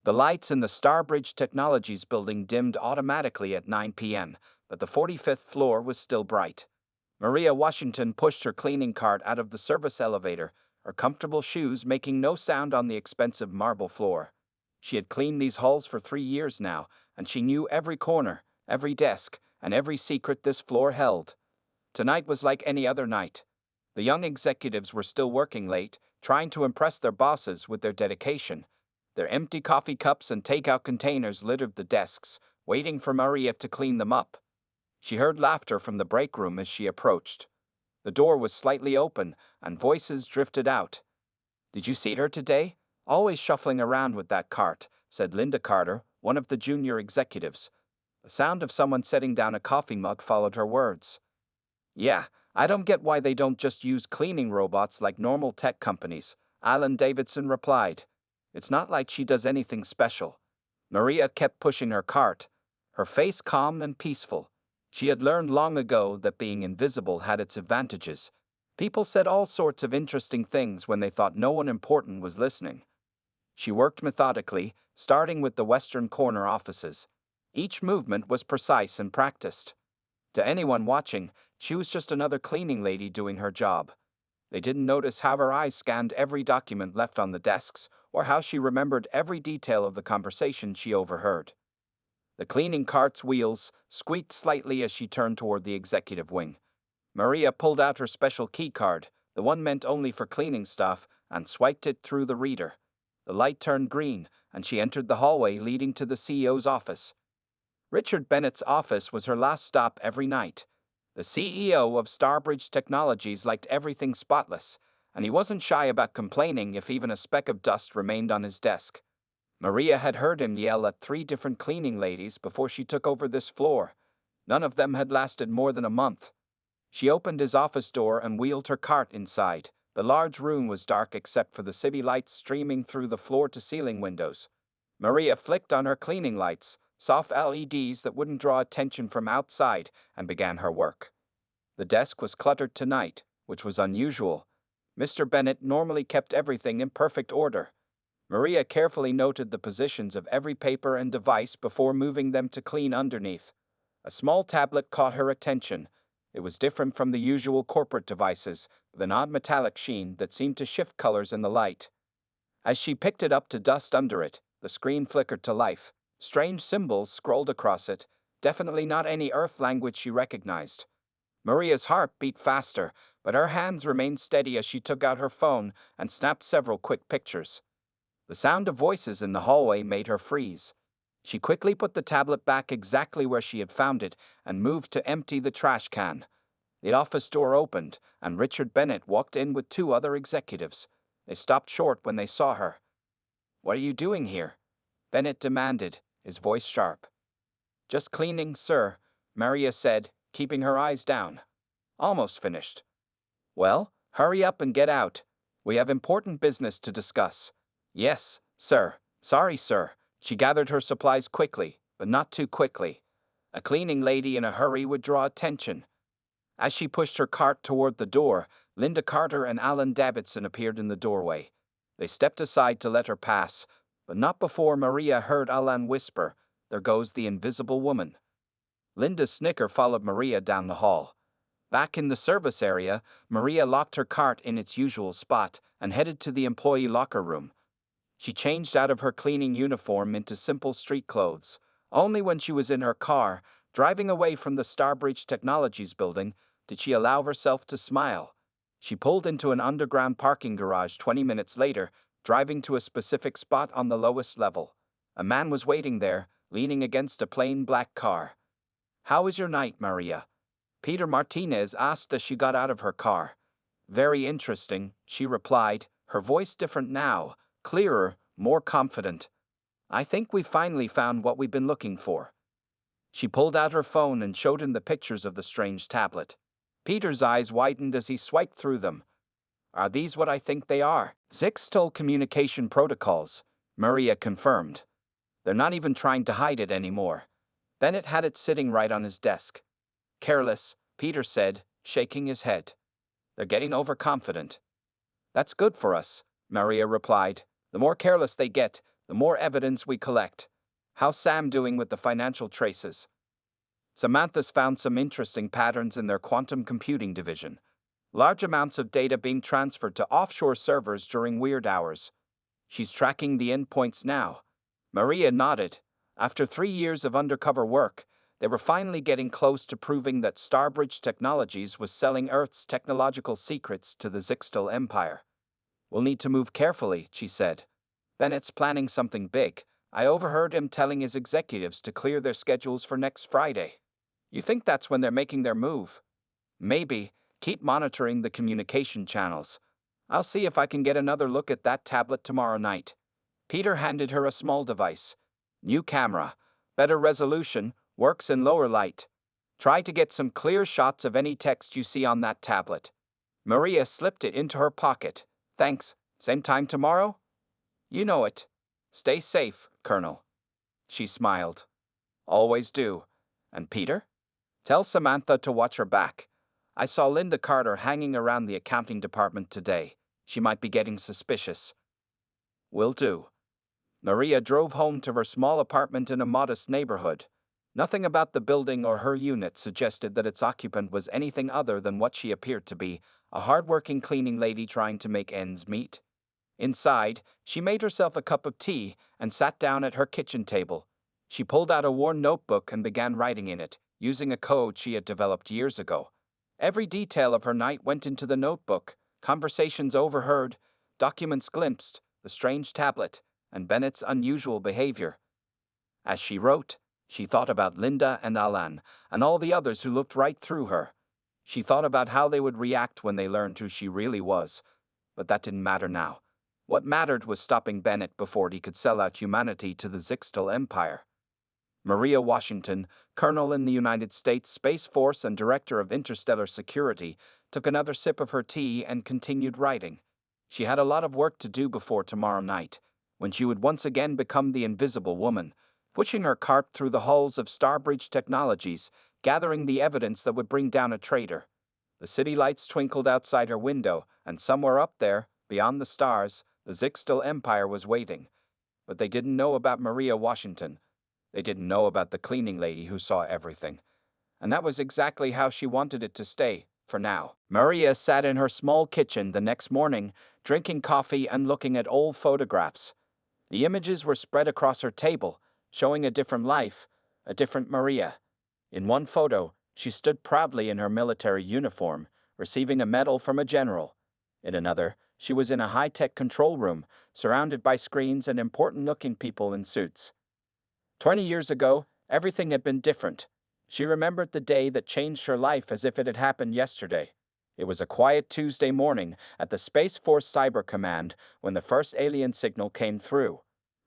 The lights in the Starbridge Technologies building dimmed automatically at 9 p.m., but the 45th floor was still bright. Maria Washington pushed her cleaning cart out of the service elevator, her comfortable shoes making no sound on the expensive marble floor. She had cleaned these halls for 3 years now, and she knew every corner, every desk, and every secret this floor held. Tonight was like any other night. The young executives were still working late, trying to impress their bosses with their dedication. Their empty coffee cups and takeout containers littered the desks, waiting for Maria to clean them up. She heard laughter from the break room as she approached. The door was slightly open, and voices drifted out. "Did you see her today? Always shuffling around with that cart," said Linda Carter, one of the junior executives. The sound of someone setting down a coffee mug followed her words. "Yeah, I don't get why they don't just use cleaning robots like normal tech companies," Alan Davidson replied. "It's not like she does anything special." Maria kept pushing her cart, her face calm and peaceful. She had learned long ago that being invisible had its advantages. People said all sorts of interesting things when they thought no one important was listening. She worked methodically, starting with the western corner offices. Each movement was precise and practiced. To anyone watching, she was just another cleaning lady doing her job. They didn't notice how her eyes scanned every document left on the desks, or how she remembered every detail of the conversation she overheard. The cleaning cart's wheels squeaked slightly as she turned toward the executive wing. Maria pulled out her special key card, the one meant only for cleaning stuff, and swiped it through the reader. The light turned green, and she entered the hallway leading to the CEO's office. Richard Bennett's office was her last stop every night. The CEO of Starbridge Technologies liked everything spotless, and he wasn't shy about complaining if even a speck of dust remained on his desk. Maria had heard him yell at 3 different cleaning ladies before she took over this floor. None of them had lasted more than a month. She opened his office door and wheeled her cart inside. The large room was dark except for the city lights streaming through the floor-to-ceiling windows. Maria flicked on her cleaning lights, soft LEDs that wouldn't draw attention from outside, and began her work. The desk was cluttered tonight, which was unusual. Mr. Bennett normally kept everything in perfect order. Maria carefully noted the positions of every paper and device before moving them to clean underneath. A small tablet caught her attention. It was different from the usual corporate devices, with an odd metallic sheen that seemed to shift colors in the light. As she picked it up to dust under it, the screen flickered to life. Strange symbols scrolled across it, definitely not any Earth language she recognized. Maria's heart beat faster, but her hands remained steady as she took out her phone and snapped several quick pictures. The sound of voices in the hallway made her freeze. She quickly put the tablet back exactly where she had found it and moved to empty the trash can. The office door opened, and Richard Bennett walked in with 2 other executives. They stopped short when they saw her. "What are you doing here?" Bennett demanded, his voice sharp. "Just cleaning, sir," Maria said, keeping her eyes down. "Almost finished." "Well, hurry up and get out. We have important business to discuss." "Yes, sir. Sorry, sir." She gathered her supplies quickly, but not too quickly. A cleaning lady in a hurry would draw attention. As she pushed her cart toward the door, Linda Carter and Alan Davidson appeared in the doorway. They stepped aside to let her pass, but not before Maria heard Alan whisper, "There goes the invisible woman." Linda's snicker followed Maria down the hall. Back in the service area, Maria locked her cart in its usual spot and headed to the employee locker room. She changed out of her cleaning uniform into simple street clothes. Only when she was in her car, driving away from the Starbridge Technologies building, did she allow herself to smile. She pulled into an underground parking garage 20 minutes later, driving to a specific spot on the lowest level. A man was waiting there, leaning against a plain black car. "How was your night, Maria?" Peter Martinez asked as she got out of her car. "Very interesting," she replied, her voice different now, clearer, more confident. "I think we finally found what we've been looking for." She pulled out her phone and showed him the pictures of the strange tablet. Peter's eyes widened as he swiped through them. "Are these what I think they are?" "Zixtal communication protocols," Maria confirmed. "They're not even trying to hide it anymore." Bennett had it sitting right on his desk. "Careless," Peter said, shaking his head. "They're getting overconfident." "That's good for us," Maria replied. "The more careless they get, The more evidence we collect. How's Sam doing with the financial traces? Samantha's found some interesting patterns in their quantum computing division. Large amounts of data being transferred to offshore servers during weird hours. She's tracking the endpoints now. Maria nodded. After 3 years of undercover work, they were finally getting close to proving that Starbridge Technologies was selling Earth's technological secrets to the Zixtal Empire. We'll need to move carefully, she said. Bennett's planning something big. I overheard him telling his executives to clear their schedules for next Friday. You think that's when they're making their move? Maybe. Keep monitoring the communication channels. I'll see if I can get another look at that tablet tomorrow night. Peter handed her a small device. New camera. Better resolution. Works in lower light. Try to get some clear shots of any text you see on that tablet. Maria slipped it into her pocket. Thanks. Same time tomorrow? You know it. Stay safe, Colonel. She smiled. Always do. And Peter? Tell Samantha to watch her back. I saw Linda Carter hanging around the accounting department today. She might be getting suspicious. Will do. Maria drove home to her small apartment in a modest neighborhood. Nothing about the building or her unit suggested that its occupant was anything other than what she appeared to be, a hard-working cleaning lady trying to make ends meet. Inside, she made herself a cup of tea and sat down at her kitchen table. She pulled out a worn notebook and began writing in it, using a code she had developed years ago. Every detail of her night went into the notebook, conversations overheard, documents glimpsed, the strange tablet, and Bennett's unusual behavior. As she wrote, she thought about Linda and Alan, and all the others who looked right through her. She thought about how they would react when they learned who she really was. But that didn't matter now. What mattered was stopping Bennett before he could sell out humanity to the Zixtal Empire. Maria Washington, Colonel in the United States Space Force and Director of Interstellar Security, took another sip of her tea and continued writing. She had a lot of work to do before tomorrow night, when she would once again become the Invisible Woman, pushing her cart through the halls of Starbridge Technologies, gathering the evidence that would bring down a traitor. The city lights twinkled outside her window, and somewhere up there, beyond the stars, the Zixtal Empire was waiting. But they didn't know about Maria Washington. They didn't know about the cleaning lady who saw everything. And that was exactly how she wanted it to stay, for now. Maria sat in her small kitchen the next morning, drinking coffee and looking at old photographs. The images were spread across her table, showing a different life, a different Maria. In one photo, she stood proudly in her military uniform, receiving a medal from a general. In another, she was in a high-tech control room, surrounded by screens and important-looking people in suits. 20 years ago, everything had been different. She remembered the day that changed her life as if it had happened yesterday. It was a quiet Tuesday morning at the Space Force Cyber Command when the first alien signal came through.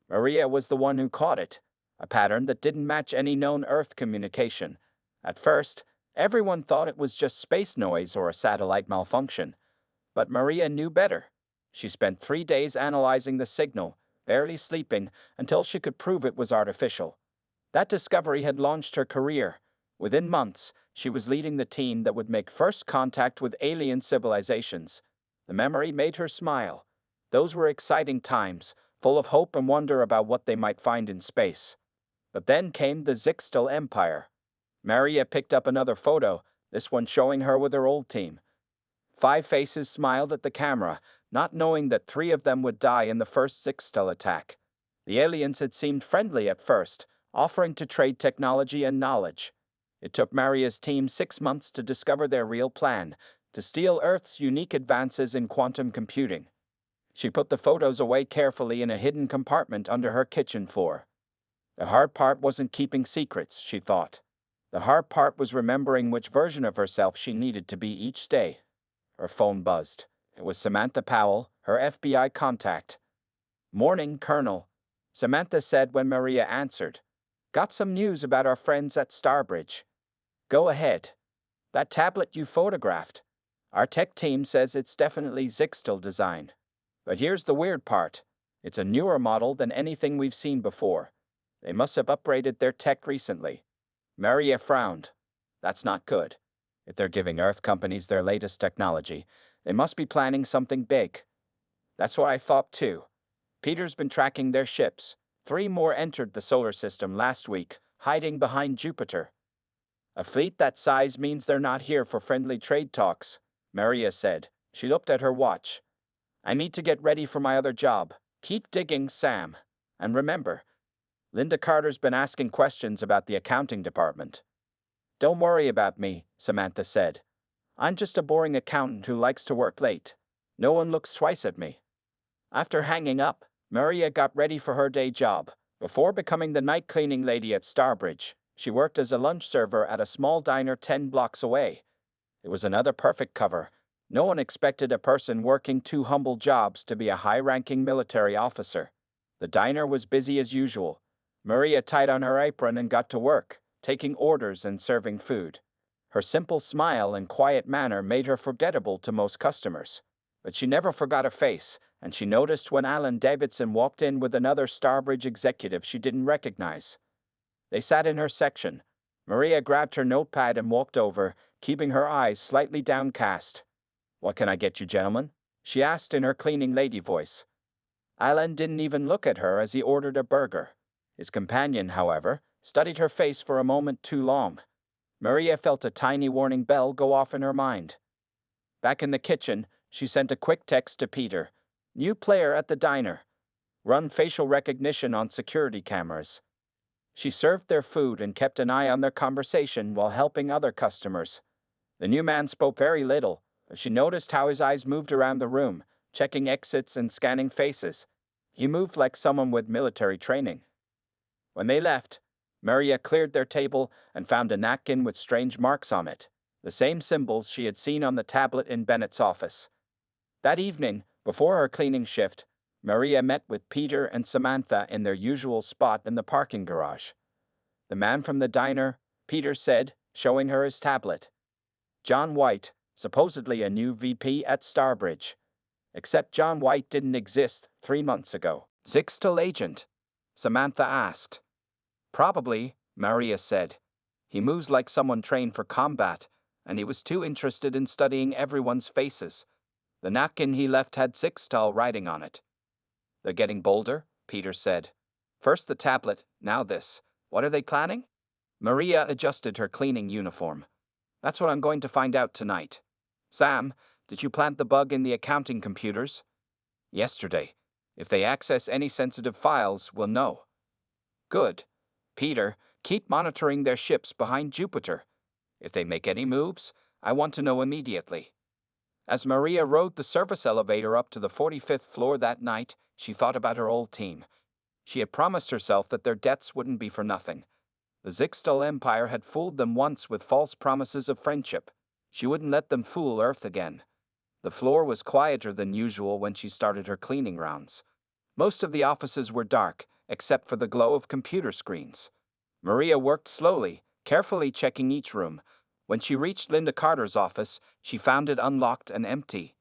Maria was the one who caught it, a pattern that didn't match any known Earth communication. At first, everyone thought it was just space noise or a satellite malfunction. But Maria knew better. She spent 3 days analyzing the signal, barely sleeping, until she could prove it was artificial. That discovery had launched her career. Within months, she was leading the team that would make first contact with alien civilizations. The memory made her smile. Those were exciting times, full of hope and wonder about what they might find in space. But then came the Zixtal Empire. Maria picked up another photo, this one showing her with her old team. 5 faces smiled at the camera, not knowing that 3 of them would die in the first Zixtal attack. The aliens had seemed friendly at first, offering to trade technology and knowledge. It took Maria's team 6 months to discover their real plan, to steal Earth's unique advances in quantum computing. She put the photos away carefully in a hidden compartment under her kitchen floor. The hard part wasn't keeping secrets, she thought. The hard part was remembering which version of herself she needed to be each day. Her phone buzzed. It was Samantha Powell, her FBI contact. "Morning, Colonel," Samantha said when Maria answered. "Got some news about our friends at Starbridge." "Go ahead." "That tablet you photographed. Our tech team says it's definitely Zixtal design. But here's the weird part. It's a newer model than anything we've seen before. They must have upgraded their tech recently." Maria frowned. That's not good. If they're giving Earth companies their latest technology, they must be planning something big. That's what I thought too. Peter's been tracking their ships. 3 more entered the solar system last week, hiding behind Jupiter. A fleet that size means they're not here for friendly trade talks, Maria said. She looked at her watch. I need to get ready for my other job. Keep digging, Sam. And remember, Linda Carter's been asking questions about the accounting department. Don't worry about me, Samantha said. I'm just a boring accountant who likes to work late. No one looks twice at me. After hanging up, Maria got ready for her day job. Before becoming the night cleaning lady at Starbridge, she worked as a lunch server at a small diner 10 blocks away. It was another perfect cover. No one expected a person working 2 humble jobs to be a high-ranking military officer. The diner was busy as usual. Maria tied on her apron and got to work, taking orders and serving food. Her simple smile and quiet manner made her forgettable to most customers. But she never forgot her face, and she noticed when Alan Davidson walked in with another Starbridge executive she didn't recognize. They sat in her section. Maria grabbed her notepad and walked over, keeping her eyes slightly downcast. What can I get you, gentlemen? She asked in her cleaning lady voice. Alan didn't even look at her as he ordered a burger. His companion, however, studied her face for a moment too long. Maria felt a tiny warning bell go off in her mind. Back in the kitchen, she sent a quick text to Peter. New player at the diner. Run facial recognition on security cameras. She served their food and kept an eye on their conversation while helping other customers. The new man spoke very little, but she noticed how his eyes moved around the room, checking exits and scanning faces. He moved like someone with military training. When they left, Maria cleared their table and found a napkin with strange marks on it, the same symbols she had seen on the tablet in Bennett's office. That evening, before her cleaning shift, Maria met with Peter and Samantha in their usual spot in the parking garage. The man from the diner, Peter said, showing her his tablet. John White, supposedly a new VP at Starbridge. Except John White didn't exist 3 months ago. Zixtal agent? Samantha asked. Probably, Maria said. He moves like someone trained for combat, and he was too interested in studying everyone's faces. The napkin he left had Zixtal writing on it. They're getting bolder, Peter said. First the tablet, now this. What are they planning? Maria adjusted her cleaning uniform. That's what I'm going to find out tonight. Sam, did you plant the bug in the accounting computers? Yesterday. If they access any sensitive files, we'll know. Good. Peter, keep monitoring their ships behind Jupiter. If they make any moves, I want to know immediately. As Maria rode the service elevator up to the 45th floor that night, she thought about her old team. She had promised herself that their debts wouldn't be for nothing. The Zixtal Empire had fooled them once with false promises of friendship. She wouldn't let them fool Earth again. The floor was quieter than usual when she started her cleaning rounds. Most of the offices were dark, except for the glow of computer screens. Maria worked slowly, carefully checking each room. When she reached Linda Carter's office, she found it unlocked and empty.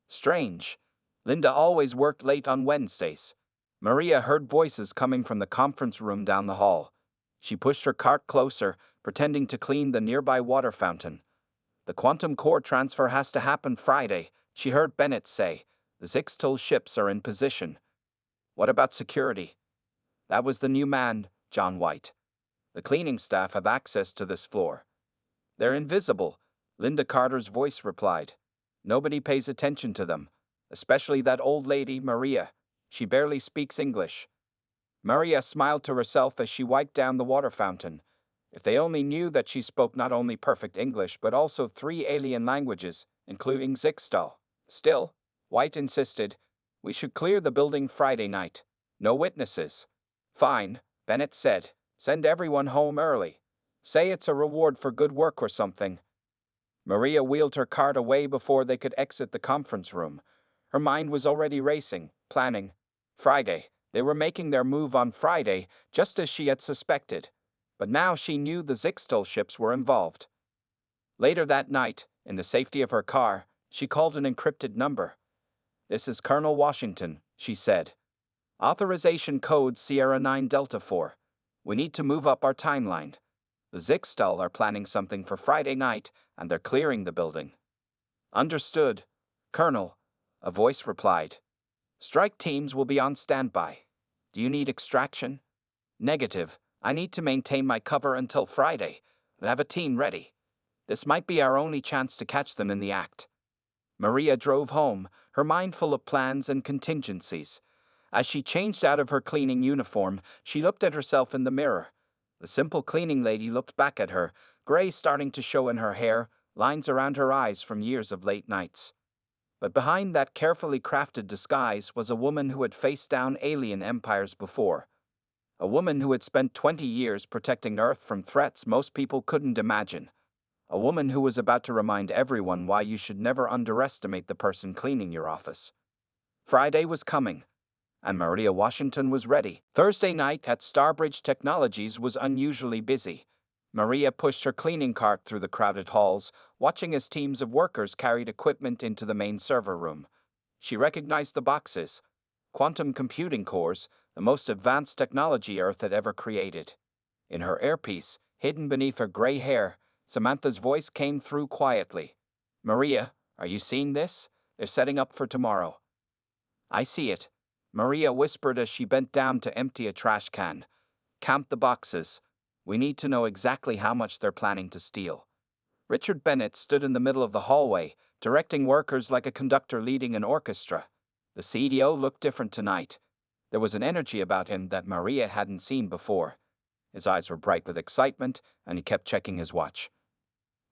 Strange. Linda always worked late on Wednesdays. Maria heard voices coming from the conference room down the hall. She pushed her cart closer, pretending to clean the nearby water fountain. The quantum core transfer has to happen Friday, she heard Bennett say. The Zixtal ships are in position. What about security? That was the new man, John White. The cleaning staff have access to this floor. They're invisible, Linda Carter's voice replied. Nobody pays attention to them, especially that old lady, Maria. She barely speaks English. Maria smiled to herself as she wiped down the water fountain. If they only knew that she spoke not only perfect English but also 3 alien languages, including Zixtal. Still, White insisted, we should clear the building Friday night. No witnesses. Fine, Bennett said. Send everyone home early. Say it's a reward for good work or something. Maria wheeled her cart away before they could exit the conference room. Her mind was already racing, planning. Friday. They were making their move on Friday, just as she had suspected. But now she knew the Zixtal ships were involved. Later that night, in the safety of her car, she called an encrypted number. This is Colonel Washington, she said. Authorization code Sierra 9 Delta 4. We need to move up our timeline. The Zixtal are planning something for Friday night, and they're clearing the building. Understood, Colonel, a voice replied. Strike teams will be on standby. Do you need extraction? Negative. I need to maintain my cover until Friday and have a team ready. This might be our only chance to catch them in the act. Maria drove home, her mind full of plans and contingencies. As she changed out of her cleaning uniform, she looked at herself in the mirror. The simple cleaning lady looked back at her, gray starting to show in her hair, lines around her eyes from years of late nights. But behind that carefully crafted disguise was a woman who had faced down alien empires before. A woman who had spent 20 years protecting Earth from threats most people couldn't imagine. A woman who was about to remind everyone why you should never underestimate the person cleaning your office. Friday was coming, and Maria Washington was ready. Thursday night at Starbridge Technologies was unusually busy. Maria pushed her cleaning cart through the crowded halls, watching as teams of workers carried equipment into the main server room. She recognized the boxes. Quantum computing cores, the most advanced technology Earth had ever created. In her earpiece, hidden beneath her gray hair, Samantha's voice came through quietly. "Maria, are you seeing this? They're setting up for tomorrow." "I see it," Maria whispered as she bent down to empty a trash can. "Count the boxes. We need to know exactly how much they're planning to steal." Richard Bennett stood in the middle of the hallway, directing workers like a conductor leading an orchestra. The CDO looked different tonight. There was an energy about him that Maria hadn't seen before. His eyes were bright with excitement, and he kept checking his watch.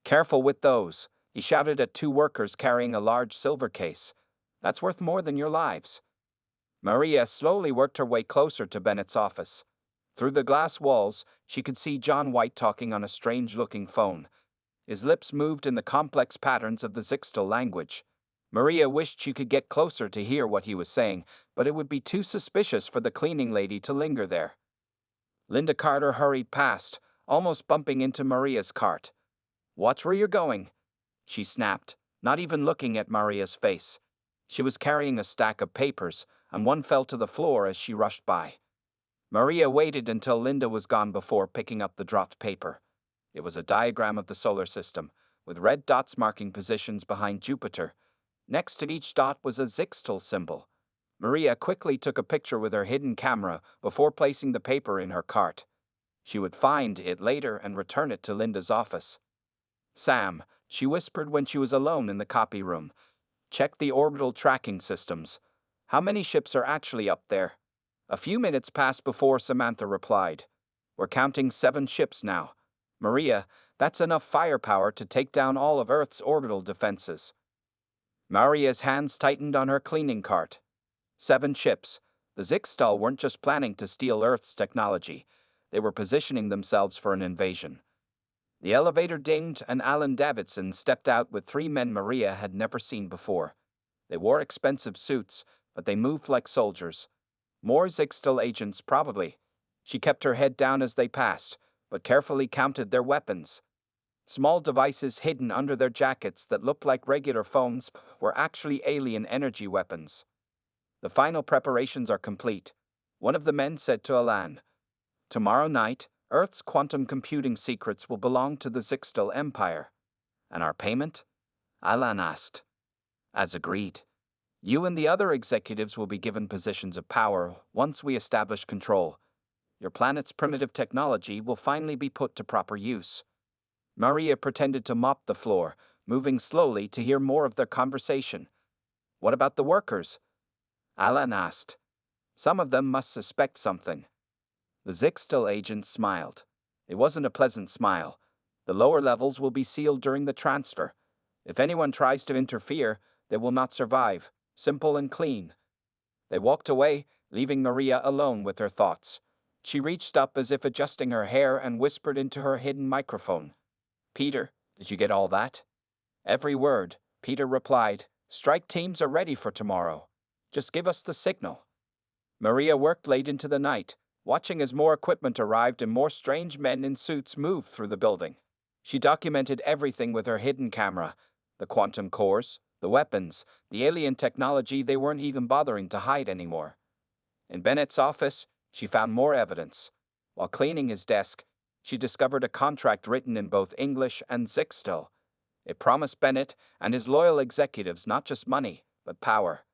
"Careful with those," he shouted at two workers carrying a large silver case. "That's worth more than your lives." Maria slowly worked her way closer to Bennett's office. Through the glass walls, she could see John White talking on a strange-looking phone. His lips moved in the complex patterns of the Zixtal language. Maria wished she could get closer to hear what he was saying, but it would be too suspicious for the cleaning lady to linger there. Linda Carter hurried past, almost bumping into Maria's cart. "Watch where you're going," she snapped, not even looking at Maria's face. She was carrying a stack of papers, and one fell to the floor as she rushed by. Maria waited until Linda was gone before picking up the dropped paper. It was a diagram of the solar system, with red dots marking positions behind Jupiter. Next to each dot was a Zixtal symbol. Maria quickly took a picture with her hidden camera before placing the paper in her cart. She would find it later and return it to Linda's office. "Sam," she whispered when she was alone in the copy room, "check the orbital tracking systems. How many ships are actually up there?" A few minutes passed before Samantha replied. "We're counting 7 ships now. Maria, that's enough firepower to take down all of Earth's orbital defenses." Maria's hands tightened on her cleaning cart. 7 ships. The Zixtal weren't just planning to steal Earth's technology. They were positioning themselves for an invasion. The elevator dinged and Alan Davidson stepped out with 3 men Maria had never seen before. They wore expensive suits, but they moved like soldiers. More Zixtal agents, probably. She kept her head down as they passed, but carefully counted their weapons. Small devices hidden under their jackets that looked like regular phones were actually alien energy weapons. "The final preparations are complete," one of the men said to Alan. "Tomorrow night, Earth's quantum computing secrets will belong to the Zixtal Empire." "And our payment?" Alan asked. "As agreed. You and the other executives will be given positions of power once we establish control. Your planet's primitive technology will finally be put to proper use." Maria pretended to mop the floor, moving slowly to hear more of their conversation. "What about the workers?" Alan asked. "Some of them must suspect something." The Zixtal agent smiled. It wasn't a pleasant smile. "The lower levels will be sealed during the transfer. If anyone tries to interfere, they will not survive. Simple and clean." They walked away, leaving Maria alone with her thoughts. She reached up as if adjusting her hair and whispered into her hidden microphone. "Peter, did you get all that?" "Every word," Peter replied. "Strike teams are ready for tomorrow. Just give us the signal." Maria worked late into the night, watching as more equipment arrived and more strange men in suits moved through the building. She documented everything with her hidden camera: the quantum cores, the weapons, the alien technology they weren't even bothering to hide anymore. In Bennett's office, she found more evidence. While cleaning his desk, she discovered a contract written in both English and Zixtal. It promised Bennett and his loyal executives not just money, but power.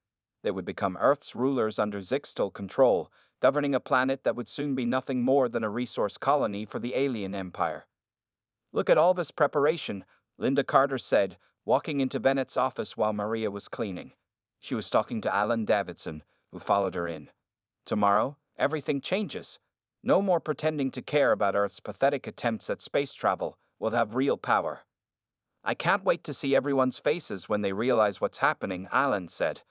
They would become Earth's rulers under Zixtal control, governing a planet that would soon be nothing more than a resource colony for the alien empire. "Look at all this preparation," Linda Carter said, walking into Bennett's office while Maria was cleaning. She was talking to Alan Davidson, who followed her in. "Tomorrow, everything changes. No more pretending to care about Earth's pathetic attempts at space travel. We'll have real power." "I can't wait to see everyone's faces when they realize what's happening," Alan said.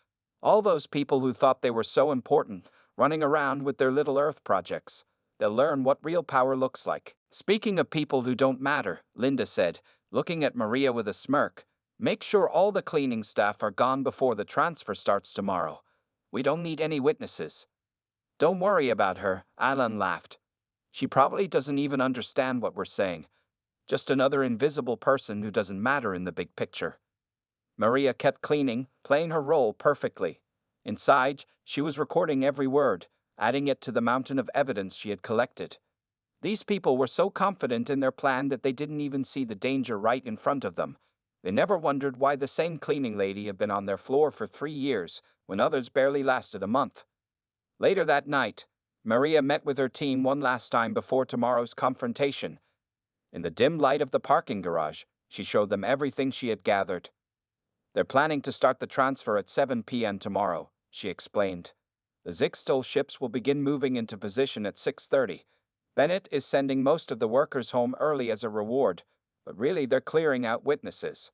"All those people who thought they were so important, running around with their little Earth projects. They'll learn what real power looks like." "Speaking of people who don't matter," Linda said, looking at Maria with a smirk, "make sure all the cleaning staff are gone before the transfer starts tomorrow. We don't need any witnesses." "Don't worry about her," Alan laughed. "She probably doesn't even understand what we're saying. Just another invisible person who doesn't matter in the big picture." Maria kept cleaning, playing her role perfectly. Inside, she was recording every word, adding it to the mountain of evidence she had collected. These people were so confident in their plan that they didn't even see the danger right in front of them. They never wondered why the same cleaning lady had been on their floor for 3 years, when others barely lasted a month. Later that night, Maria met with her team one last time before tomorrow's confrontation. In the dim light of the parking garage, she showed them everything she had gathered. "They're planning to start the transfer at 7 p.m. tomorrow," she explained. "The Zixtal ships will begin moving into position at 6:30. Bennett is sending most of the workers home early as a reward, but really they're clearing out witnesses."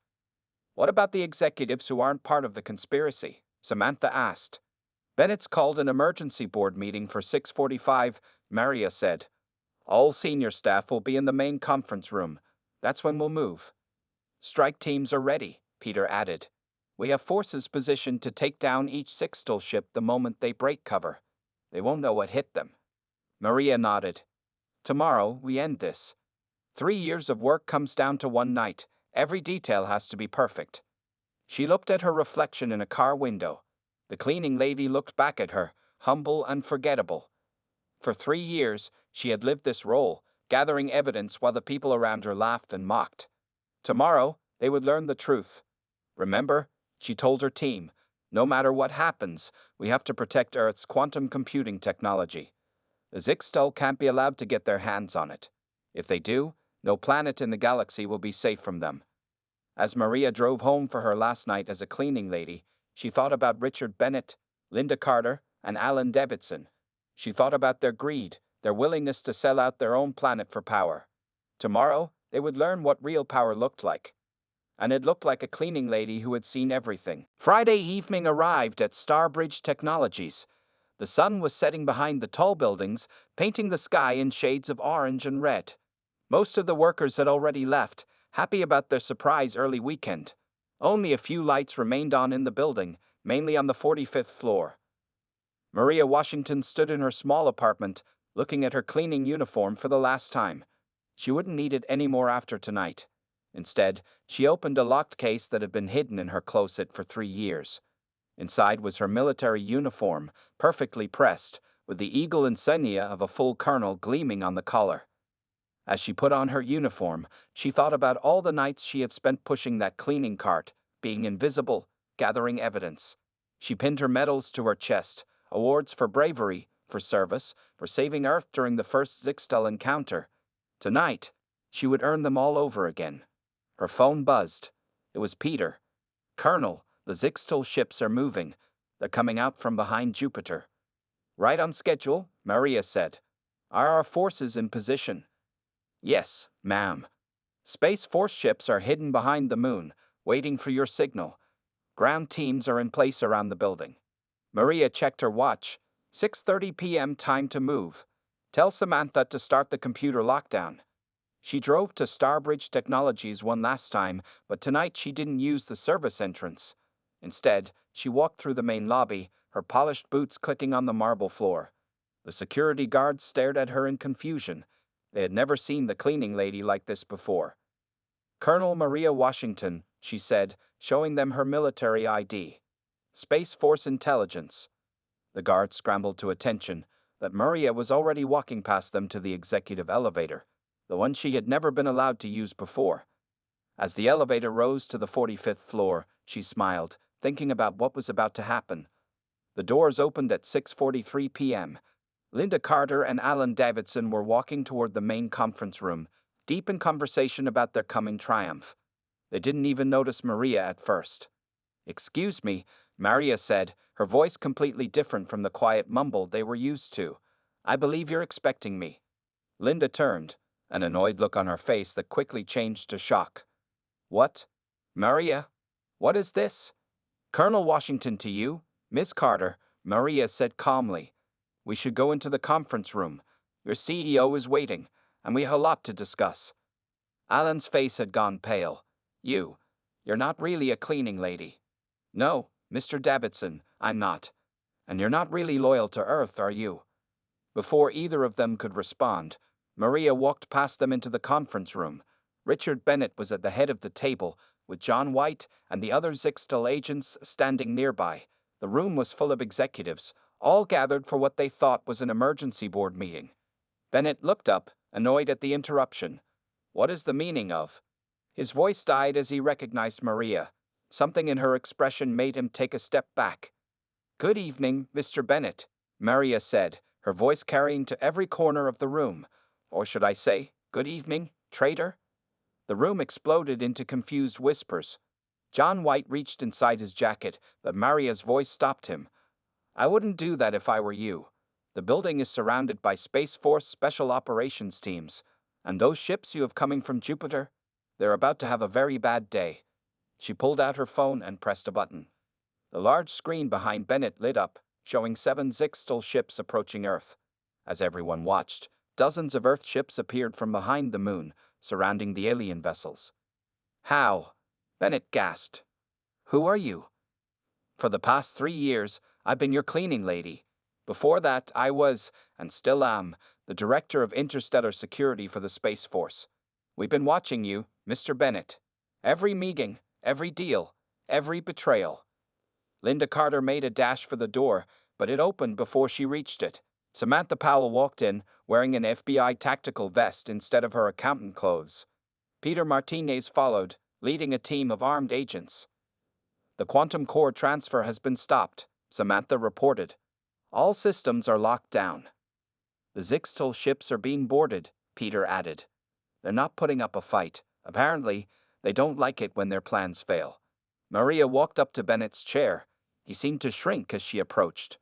"What about the executives who aren't part of the conspiracy?" Samantha asked. "Bennett's called an emergency board meeting for 6:45, Maria said. "All senior staff will be in the main conference room. That's when we'll move." "Strike teams are ready," Peter added. "We have forces positioned to take down each Zixtal ship the moment they break cover. They won't know what hit them." Maria nodded. "Tomorrow, we end this. 3 years of work comes down to one night. Every detail has to be perfect." She looked at her reflection in a car window. The cleaning lady looked back at her, humble and forgettable. For 3 years, she had lived this role, gathering evidence while the people around her laughed and mocked. Tomorrow, they would learn the truth. "Remember," she told her team, "no matter what happens, we have to protect Earth's quantum computing technology. The Zixtal can't be allowed to get their hands on it. If they do, no planet in the galaxy will be safe from them." As Maria drove home for her last night as a cleaning lady, she thought about Richard Bennett, Linda Carter, and Alan Davidson. She thought about their greed, their willingness to sell out their own planet for power. Tomorrow, they would learn what real power looked like. And it looked like a cleaning lady who had seen everything. Friday evening arrived at Starbridge Technologies. The sun was setting behind the tall buildings, painting the sky in shades of orange and red. Most of the workers had already left, happy about their surprise early weekend. Only a few lights remained on in the building, mainly on the 45th floor. Maria Washington stood in her small apartment, looking at her cleaning uniform for the last time. She wouldn't need it any more after tonight. Instead, she opened a locked case that had been hidden in her closet for 3 years. Inside was her military uniform, perfectly pressed, with the eagle insignia of a full colonel gleaming on the collar. As she put on her uniform, she thought about all the nights she had spent pushing that cleaning cart, being invisible, gathering evidence. She pinned her medals to her chest, awards for bravery, for service, for saving Earth during the first Zixtal encounter. Tonight, she would earn them all over again. Her phone buzzed. It was Peter. "Colonel, the Zixtal ships are moving. They're coming out from behind Jupiter." "Right on schedule," Maria said. "Are our forces in position?" "Yes, ma'am. Space Force ships are hidden behind the moon, waiting for your signal. Ground teams are in place around the building." Maria checked her watch. 6:30 p.m. time to move. "Tell Samantha to start the computer lockdown." She drove to Starbridge Technologies one last time, but tonight she didn't use the service entrance. Instead, she walked through the main lobby, her polished boots clicking on the marble floor. The security guards stared at her in confusion. They had never seen the cleaning lady like this before. "Colonel Maria Washington," she said, showing them her military ID. "Space Force Intelligence." The guards scrambled to attention, but Maria was already walking past them to the executive elevator, the one she had never been allowed to use before. As the elevator rose to the 45th floor, she smiled, thinking about what was about to happen. The doors opened at 6:43 p.m. Linda Carter and Alan Davidson were walking toward the main conference room, deep in conversation about their coming triumph. They didn't even notice Maria at first. "Excuse me," Maria said, her voice completely different from the quiet mumble they were used to. "I believe you're expecting me." Linda turned, an annoyed look on her face that quickly changed to shock. "What? Maria? What is this?" "Colonel Washington to you, Miss Carter," Maria said calmly. "We should go into the conference room. Your CEO is waiting, and we have a lot to discuss." Alan's face had gone pale. You're not really a cleaning lady." "No, Mr. Davidson, I'm not. And you're not really loyal to Earth, are you?" Before either of them could respond, Maria walked past them into the conference room. Richard Bennett was at the head of the table, with John White and the other Zixtel agents standing nearby. The room was full of executives, all gathered for what they thought was an emergency board meeting. Bennett looked up, annoyed at the interruption. "What is the meaning of?" His voice died as he recognized Maria. Something in her expression made him take a step back. "Good evening, Mr. Bennett," Maria said, her voice carrying to every corner of the room. "Or should I say, good evening, traitor?" The room exploded into confused whispers. John White reached inside his jacket, but Maria's voice stopped him. "I wouldn't do that if I were you. The building is surrounded by Space Force special operations teams, and those ships you have coming from Jupiter, they're about to have a very bad day." She pulled out her phone and pressed a button. The large screen behind Bennett lit up, showing 7 Zixtel ships approaching Earth. As everyone watched, dozens of Earth ships appeared from behind the moon, surrounding the alien vessels. "How?" Bennett gasped. "Who are you?" "For the past 3 years, I've been your cleaning lady. Before that, I was, and still am, the director of interstellar security for the Space Force. We've been watching you, Mr. Bennett. Every meeting, every deal, every betrayal." Linda Carter made a dash for the door, but it opened before she reached it. Samantha Powell walked in, wearing an FBI tactical vest instead of her accountant clothes. Peter Martinez followed, leading a team of armed agents. "The quantum core transfer has been stopped," Samantha reported. "All systems are locked down." "The Zixtel ships are being boarded," Peter added. "They're not putting up a fight. Apparently, they don't like it when their plans fail." Maria walked up to Bennett's chair. He seemed to shrink as she approached.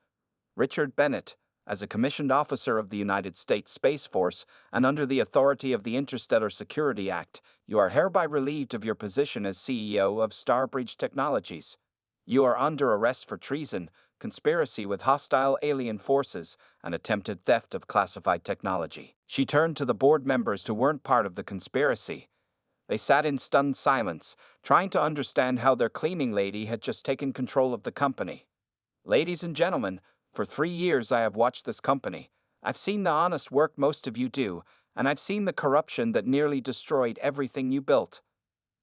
"Richard Bennett, as a commissioned officer of the United States Space Force and under the authority of the Interstellar Security Act, you are hereby relieved of your position as CEO of Starbridge Technologies. You are under arrest for treason, conspiracy with hostile alien forces, and attempted theft of classified technology." She turned to the board members who weren't part of the conspiracy. They sat in stunned silence, trying to understand how their cleaning lady had just taken control of the company. "Ladies and gentlemen, for 3 years I have watched this company. I've seen the honest work most of you do, and I've seen the corruption that nearly destroyed everything you built.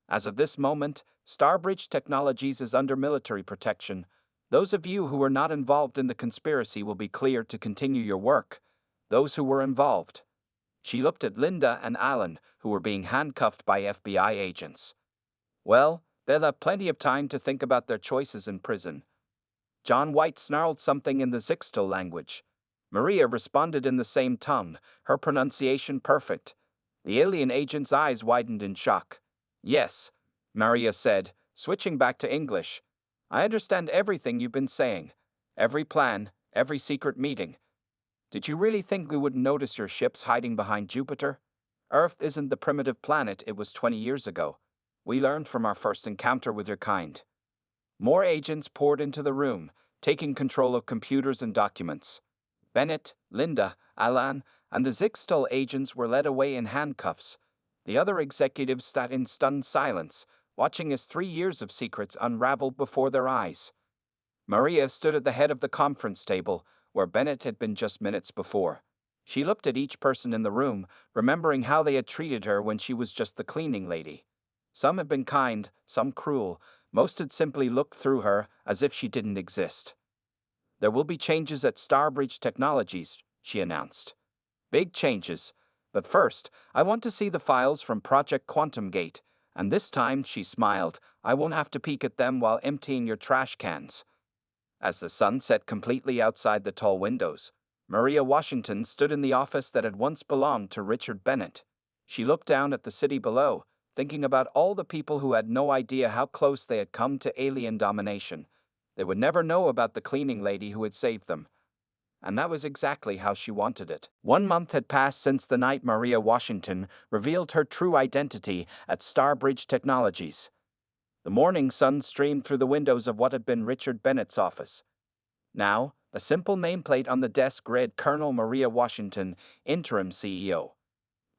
As of this moment, Starbridge Technologies is under military protection. Those of you who were not involved in the conspiracy will be cleared to continue your work. Those who were involved." She looked at Linda and Alan, who were being handcuffed by FBI agents. "Well, they'll have plenty of time to think about their choices in prison." John White snarled something in the Zixtel language. Maria responded in the same tongue, her pronunciation perfect. The alien agent's eyes widened in shock. "Yes," Maria said, switching back to English. "I understand everything you've been saying. Every plan, every secret meeting. Did you really think we wouldn't notice your ships hiding behind Jupiter? Earth isn't the primitive planet it was 20 years ago. We learned from our first encounter with your kind." More agents poured into the room, taking control of computers and documents. Bennett, Linda, Alan, and the Zixtel agents were led away in handcuffs. The other executives sat in stunned silence, watching as 3 years of secrets unraveled before their eyes. Maria stood at the head of the conference table, where Bennett had been just minutes before. She looked at each person in the room, remembering how they had treated her when she was just the cleaning lady. Some had been kind, some cruel. Most had simply looked through her as if she didn't exist. "There will be changes at Starbridge Technologies," she announced. "Big changes. But first, I want to see the files from Project Quantum Gate, and this time," she smiled, "I won't have to peek at them while emptying your trash cans." As the sun set completely outside the tall windows, Maria Washington stood in the office that had once belonged to Richard Bennett. She looked down at the city below, thinking about all the people who had no idea how close they had come to alien domination. They would never know about the cleaning lady who had saved them. And that was exactly how she wanted it. 1 month had passed since the night Maria Washington revealed her true identity at Starbridge Technologies. The morning sun streamed through the windows of what had been Richard Bennett's office. Now, a simple nameplate on the desk read Colonel Maria Washington, Interim CEO.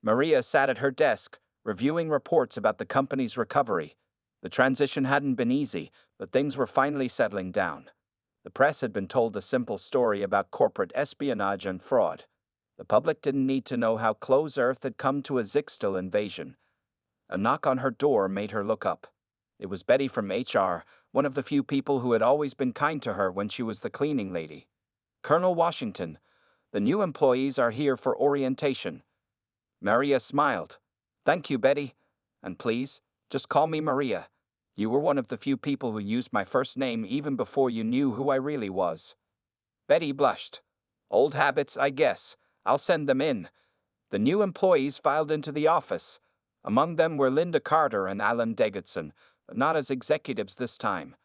Maria sat at her desk, reviewing reports about the company's recovery. The transition hadn't been easy, but things were finally settling down. The press had been told a simple story about corporate espionage and fraud. The public didn't need to know how close Earth had come to a Zixtal invasion. A knock on her door made her look up. It was Betty from HR, one of the few people who had always been kind to her when she was the cleaning lady. "Colonel Washington, the new employees are here for orientation." Maria smiled. "Thank you, Betty. And please, just call me Maria. You were one of the few people who used my first name even before you knew who I really was." Betty blushed. "Old habits, I guess. I'll send them in." The new employees filed into the office. Among them were Linda Carter and Alan Davidson, but not as executives this time.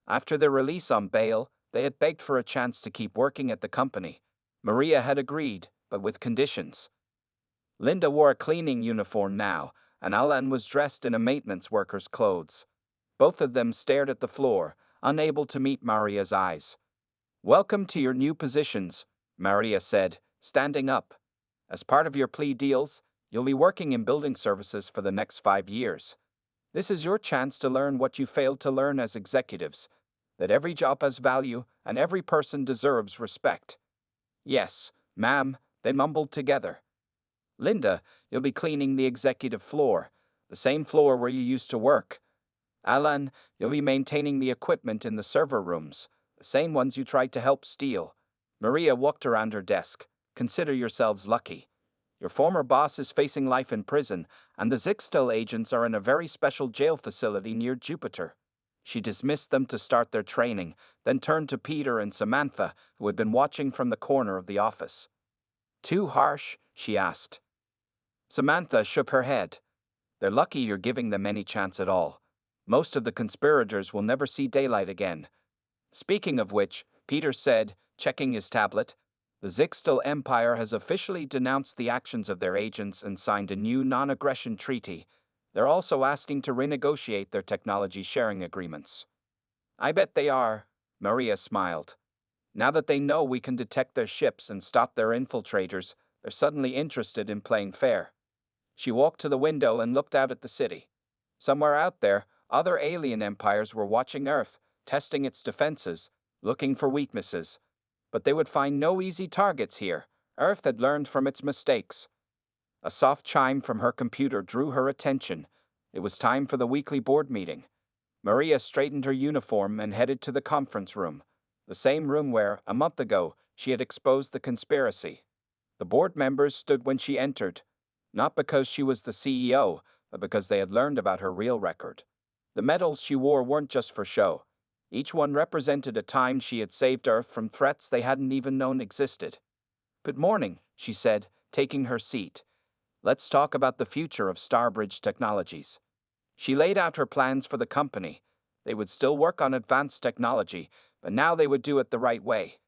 After their release on bail, they had begged for a chance to keep working at the company. Maria had agreed, but with conditions. Linda wore a cleaning uniform now, and Alan was dressed in a maintenance worker's clothes. Both of them stared at the floor, unable to meet Maria's eyes. "Welcome to your new positions," Maria said, standing up. "As part of your plea deals, you'll be working in building services for the next 5 years. This is your chance to learn what you failed to learn as executives, that every job has value and every person deserves respect." "Yes, ma'am," they mumbled together. "Linda, you'll be cleaning the executive floor, the same floor where you used to work. Alan, you'll be maintaining the equipment in the server rooms, the same ones you tried to help steal." Maria walked around her desk. "Consider yourselves lucky. Your former boss is facing life in prison, and the Zixtal agents are in a very special jail facility near Jupiter." She dismissed them to start their training, then turned to Peter and Samantha, who had been watching from the corner of the office. "Too harsh?" she asked. Samantha shook her head. "They're lucky you're giving them any chance at all. Most of the conspirators will never see daylight again." "Speaking of which," Peter said, checking his tablet, "the Zixtal Empire has officially denounced the actions of their agents and signed a new non-aggression treaty. They're also asking to renegotiate their technology sharing agreements." "I bet they are," Maria smiled. "Now that they know we can detect their ships and stop their infiltrators, they're suddenly interested in playing fair." She walked to the window and looked out at the city. Somewhere out there, other alien empires were watching Earth, testing its defenses, looking for weaknesses. But they would find no easy targets here. Earth had learned from its mistakes. A soft chime from her computer drew her attention. It was time for the weekly board meeting. Maria straightened her uniform and headed to the conference room, the same room where, a month ago, she had exposed the conspiracy. The board members stood when she entered, not because she was the CEO, but because they had learned about her real record. The medals she wore weren't just for show. Each one represented a time she had saved Earth from threats they hadn't even known existed. "Good morning," she said, taking her seat. "Let's talk about the future of Starbridge Technologies." She laid out her plans for the company. They would still work on advanced technology, but now they would do it the right way.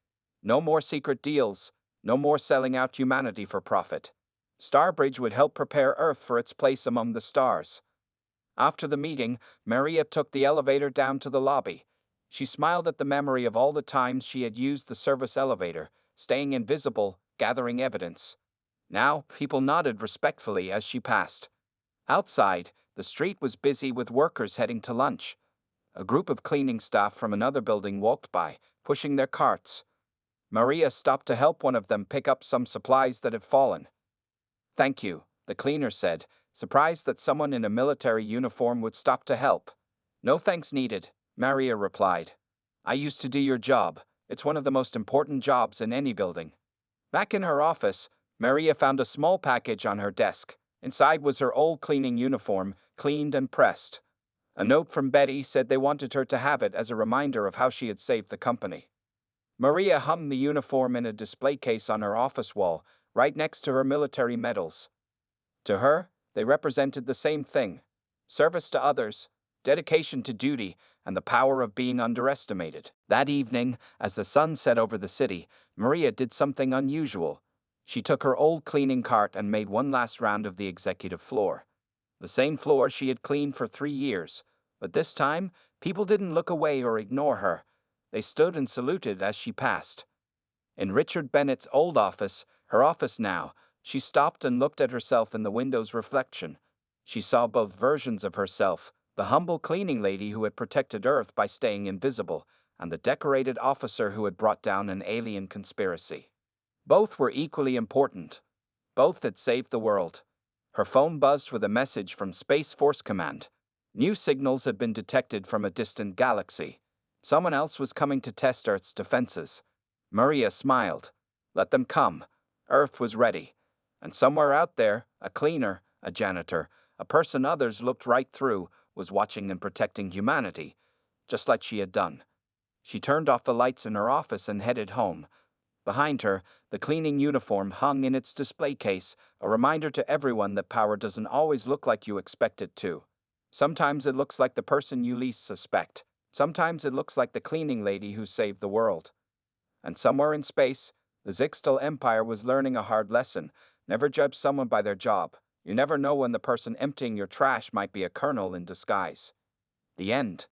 No more secret deals, no more selling out humanity for profit. Starbridge would help prepare Earth for its place among the stars. After the meeting, Maria took the elevator down to the lobby. She smiled at the memory of all the times she had used the service elevator, staying invisible, gathering evidence. Now, people nodded respectfully as she passed. Outside, the street was busy with workers heading to lunch. A group of cleaning staff from another building walked by, pushing their carts. Maria stopped to help one of them pick up some supplies that had fallen. "Thank you," the cleaner said, surprised that someone in a military uniform would stop to help. "No thanks needed," Maria replied. "I used to do your job. It's one of the most important jobs in any building." Back in her office, Maria found a small package on her desk. Inside was her old cleaning uniform, cleaned and pressed. A note from Betty said they wanted her to have it as a reminder of how she had saved the company. Maria hung the uniform in a display case on her office wall, right next to her military medals. To her, they represented the same thing: service to others, dedication to duty, and the power of being underestimated. That evening, as the sun set over the city, Maria did something unusual. She took her old cleaning cart and made one last round of the executive floor. The same floor she had cleaned for 3 years, but this time, people didn't look away or ignore her. They stood and saluted as she passed. In Richard Bennett's old office, her office now, she stopped and looked at herself in the window's reflection. She saw both versions of herself: the humble cleaning lady who had protected Earth by staying invisible, and the decorated officer who had brought down an alien conspiracy. Both were equally important. Both had saved the world. Her phone buzzed with a message from Space Force Command. New signals had been detected from a distant galaxy. Someone else was coming to test Earth's defenses. Maria smiled. Let them come. Earth was ready. And somewhere out there, a cleaner, a janitor, a person others looked right through, was watching and protecting humanity, just like she had done. She turned off the lights in her office and headed home. Behind her, the cleaning uniform hung in its display case, a reminder to everyone that power doesn't always look like you expect it to. Sometimes it looks like the person you least suspect. Sometimes it looks like the cleaning lady who saved the world. And somewhere in space, the Zixtal Empire was learning a hard lesson: never judge someone by their job. You never know when the person emptying your trash might be a colonel in disguise. The end.